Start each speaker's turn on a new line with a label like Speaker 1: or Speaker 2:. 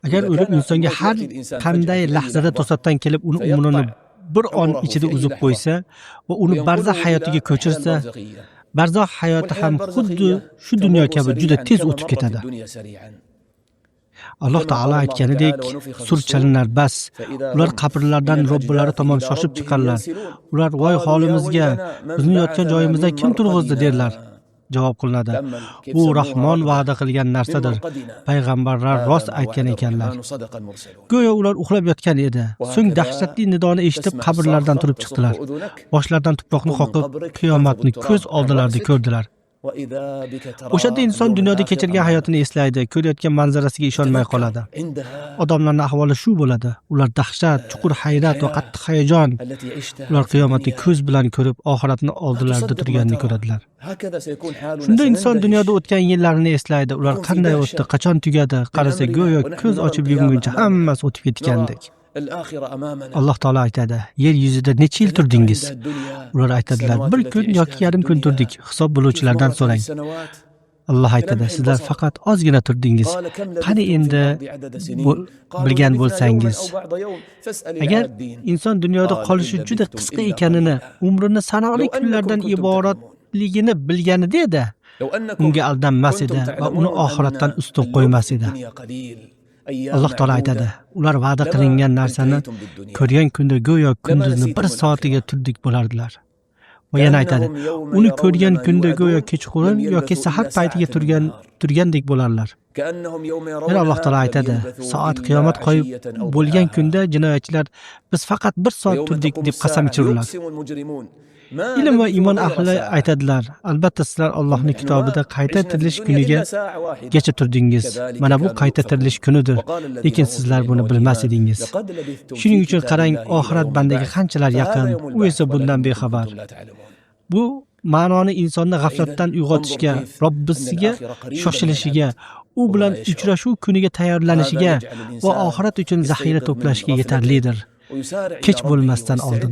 Speaker 1: Agar o'lim insonga har qanday lahzada to'satdan kelib, uni umrini bir on ichida uzib qo'ysa va uni barzax hayotiga ko'chirsa, barzax hayoti ham xuddi shu dunyo kabi juda tez o'tib ketadi. Alloh taolo aytganidek, sur chalinar bas, ular qabrlardan Robbilari tomon shoshib chiqarlar. Ular voy holimizga, bizni yotgan joyimizda kim turg'izdi derlar. Javob qilinadi: bu Rahmon va'da qilgan narsadir. Payg'ambarlar rost aytgan ekanlar. Go'yo ular uxlab yotgan edi. So'ng dahshatli nidoni eshitib qabrlardan turib chiqdilar. Boshlaridan tuproqni qoqib, qiyomatni ko'z oldilarida ko'rdilar. O'shanda inson dunyoda kechirgan hayotini eslaydi, ko'rayotgan manzarasiga ishonmay qoladi. Odamlarning ahvoli shu bo'ladi. Ular dahshat, chuqur hayrat va qattiq hayajon. Ular qiyomatni ko'z bilan ko'rib, oxiratni oldilarida turganini ko'radilar. Shunda inson dunyoda o'tgan yillarini eslaydi. Ular qanday o'tdi, qachon tugadi? Qarasa go'yo ko'z ochib yumguncha hammasi o'tib ketgandek. Alloh taolo aytadi: yer yuzida necha yil turdingiz? Ular aytadilar: bir kun yoki yarim kun turdik. Hisob bo'luvchilardan so'rang. Alloh aytadi: sizlar faqat ozgina turdingiz. Qani endi bilgan bo'lsangiz. Agar inson dunyoda qolishi juda qisqa ekanini, umrini sanoqli kunlardan iboratligini bilganida edi, unga aldanmas edi va uni oxiratdan ustun qo'ymas edi. Alloh taolo aytadi: ular va'da qilingan narsani ko'rgan kunda go'yo kunduzni bir soatiga turdik bo'lardilar. Va yana aytadi: uni ko'rgan kunda go'yo kechqurun yoki sahar paytiga turgandek bo'larlar. Yana Alloh taolo aytadi: soat qiyomat qoyib bo'lgan kunda jinoyatchilar biz faqat bir soat turdik deb qasam ichirurlar. Ilm va iymon ahli aytadilar: albatta sizlar Allohning kitobida qayta tirilish kuniga gacha turdingiz. Mana bu qayta tirilish kunidir, lekin sizlar buni bilmas edingiz. Shuning uchun qarang, oxirat bandaga qanchalar yaqin, u esa bundan bexabar. Bu ma'noni insonni g'aflatdan uyg'otishga, Robbisiga shoshilishiga, u bilan uchrashuv kuniga tayyorlanishiga va oxirat uchun zaxira to'plashiga yetarlidir. Kech bo'lmasdan oldin.